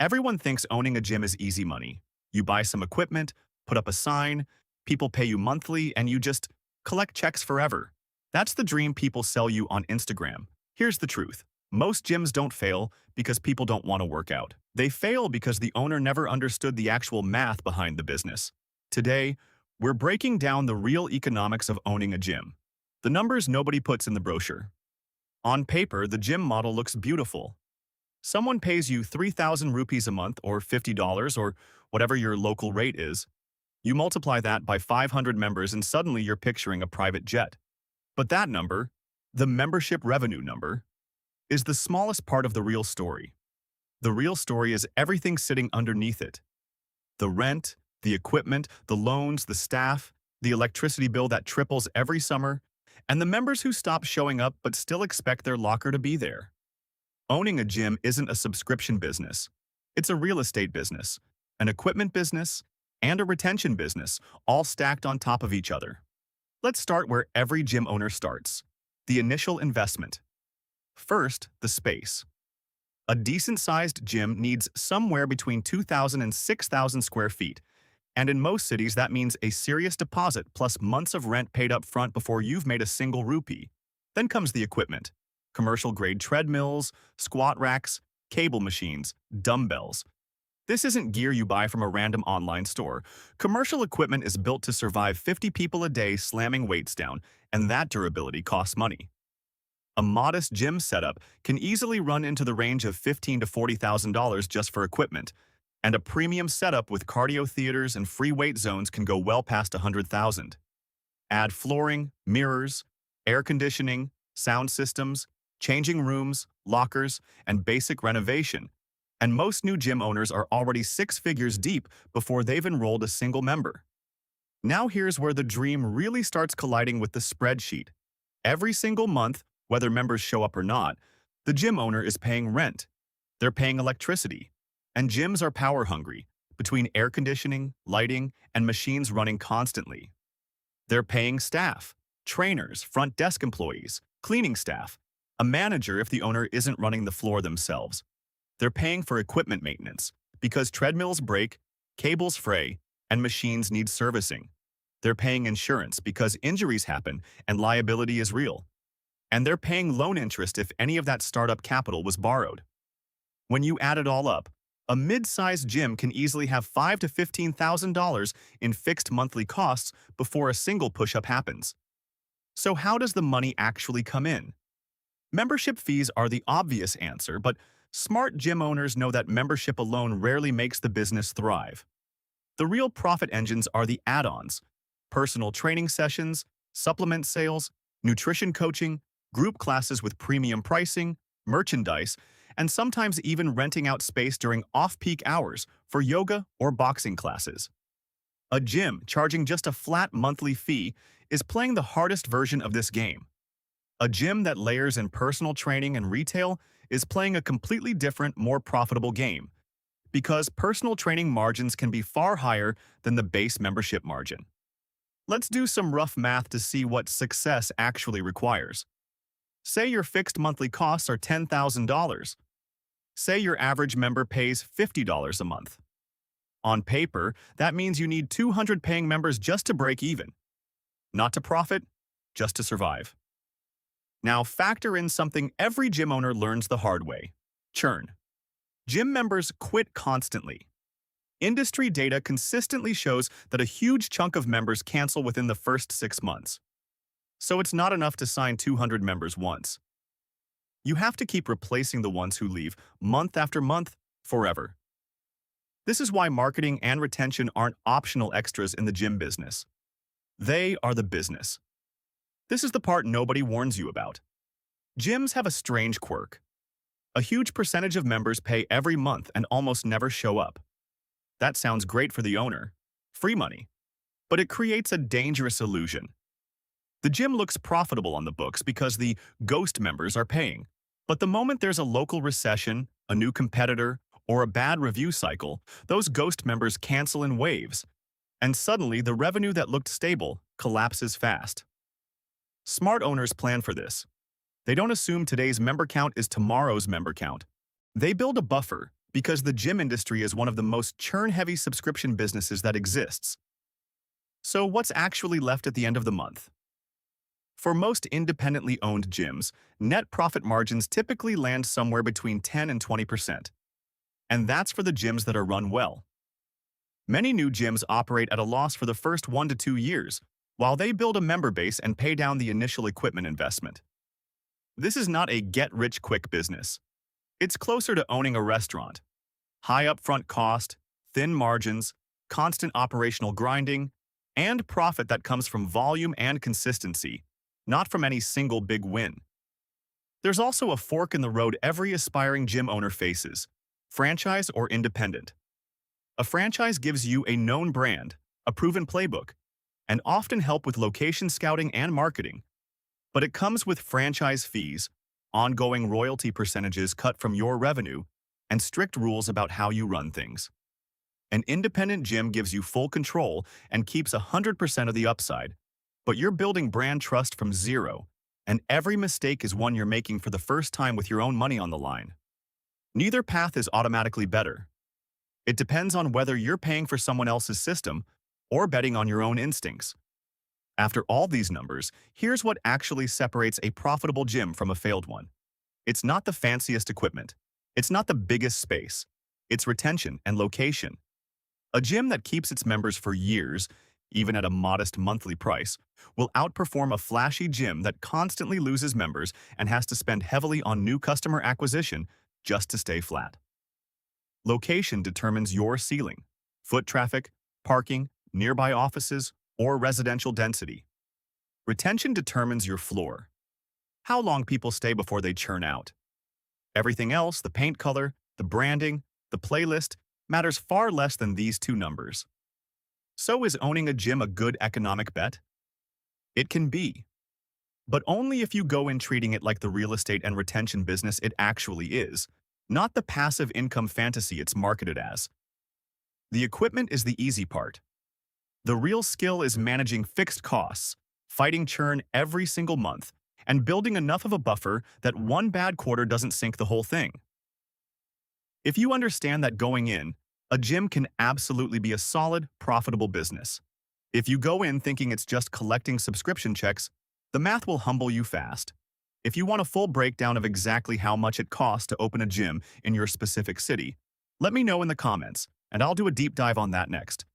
Everyone thinks owning a gym is easy money. You buy some equipment, put up a sign, people pay you monthly, and you just collect checks forever. That's the dream people sell you on Instagram. Here's the truth. Most gyms don't fail because people don't want to work out. They fail because the owner never understood the actual math behind the business. Today, we're breaking down the real economics of owning a gym. The numbers nobody puts in the brochure. On paper, the gym model looks beautiful. Someone pays you 3,000 rupees a month or $50 or whatever your local rate is. You multiply that by 500 members and suddenly you're picturing a private jet. But that number, the membership revenue number, is the smallest part of the real story. The real story is everything sitting underneath it. The rent, the equipment, the loans, the staff, the electricity bill that triples every summer, and the members who stop showing up but still expect their locker to be there. Owning a gym isn't a subscription business. It's a real estate business, an equipment business, and a retention business, all stacked on top of each other. Let's start where every gym owner starts, the initial investment. First, the space. A decent-sized gym needs somewhere between 2,000 and 6,000 square feet, and in most cities that means a serious deposit plus months of rent paid up front before you've made a single rupee. Then comes the equipment. Commercial-grade treadmills, squat racks, cable machines, dumbbells. This isn't gear you buy from a random online store. Commercial equipment is built to survive 50 people a day slamming weights down, and that durability costs money. A modest gym setup can easily run into the range of $15,000 to $40,000 just for equipment, and a premium setup with cardio theaters and free weight zones can go well past $100,000. Add flooring, mirrors, air conditioning, sound systems, changing rooms, lockers, and basic renovation, and most new gym owners are already six figures deep before they've enrolled a single member. Now here's where the dream really starts colliding with the spreadsheet. Every single month, whether members show up or not, the gym owner is paying rent. They're paying electricity. And gyms are power hungry, between air conditioning, lighting, and machines running constantly. They're paying staff, trainers, front desk employees, cleaning staff, a manager if the owner isn't running the floor themselves. They're paying for equipment maintenance because treadmills break, cables fray, and machines need servicing. They're paying insurance because injuries happen and liability is real. And they're paying loan interest if any of that startup capital was borrowed. When you add it all up, a mid-sized gym can easily have $5,000 to $15,000 in fixed monthly costs before a single push-up happens. So how does the money actually come in? Membership fees are the obvious answer, but smart gym owners know that membership alone rarely makes the business thrive. The real profit engines are the add-ons: personal training sessions, supplement sales, nutrition coaching, group classes with premium pricing, merchandise, and sometimes even renting out space during off-peak hours for yoga or boxing classes. A gym charging just a flat monthly fee is playing the hardest version of this game. A gym that layers in personal training and retail is playing a completely different, more profitable game, because personal training margins can be far higher than the base membership margin. Let's do some rough math to see what success actually requires. Say your fixed monthly costs are $10,000. Say your average member pays $50 a month. On paper, that means you need 200 paying members just to break even. Not to profit, just to survive. Now factor in something every gym owner learns the hard way: churn. Gym members quit constantly. Industry data consistently shows that a huge chunk of members cancel within the first 6 months. So it's not enough to sign 200 members once. You have to keep replacing the ones who leave month after month, forever. This is why marketing and retention aren't optional extras in the gym business. They are the business. This is the part nobody warns you about. Gyms have a strange quirk. A huge percentage of members pay every month and almost never show up. That sounds great for the owner. Free money. But it creates a dangerous illusion. The gym looks profitable on the books because the ghost members are paying. But the moment there's a local recession, a new competitor, or a bad review cycle, those ghost members cancel in waves. And suddenly, the revenue that looked stable collapses fast. Smart owners plan for this. They don't assume today's member count is tomorrow's member count. They build a buffer, because the gym industry is one of the most churn-heavy subscription businesses that exists. So what's actually left at the end of the month? For most independently owned gyms, net profit margins typically land somewhere between 10 and 20%. And that's for the gyms that are run well. Many new gyms operate at a loss for the first 1 to 2 years, while they build a member base and pay down the initial equipment investment. This is not a get-rich-quick business. It's closer to owning a restaurant. High upfront cost, thin margins, constant operational grinding, and profit that comes from volume and consistency, not from any single big win. There's also a fork in the road every aspiring gym owner faces: franchise or independent. A franchise gives you a known brand, a proven playbook, and often help with location scouting and marketing. But it comes with franchise fees, ongoing royalty percentages cut from your revenue, and strict rules about how you run things. An independent gym gives you full control and keeps 100% of the upside, but you're building brand trust from zero, and every mistake is one you're making for the first time with your own money on the line. Neither path is automatically better. It depends on whether you're paying for someone else's system or betting on your own instincts. After all these numbers, here's what actually separates a profitable gym from a failed one. It's not the fanciest equipment. It's not the biggest space. It's retention and location. A gym that keeps its members for years, even at a modest monthly price, will outperform a flashy gym that constantly loses members and has to spend heavily on new customer acquisition just to stay flat. Location determines your ceiling: foot traffic, parking, nearby offices, or residential density. Retention determines your floor: how long people stay before they churn out. Everything else, the paint color, the branding, the playlist, matters far less than these two numbers. So is owning a gym a good economic bet? It can be, but only if you go in treating it like the real estate and retention business it actually is, not the passive income fantasy it's marketed as. The equipment is the easy part. The real skill is managing fixed costs, fighting churn every single month, and building enough of a buffer that one bad quarter doesn't sink the whole thing. If you understand that going in, a gym can absolutely be a solid, profitable business. If you go in thinking it's just collecting subscription checks, the math will humble you fast. If you want a full breakdown of exactly how much it costs to open a gym in your specific city, let me know in the comments, and I'll do a deep dive on that next.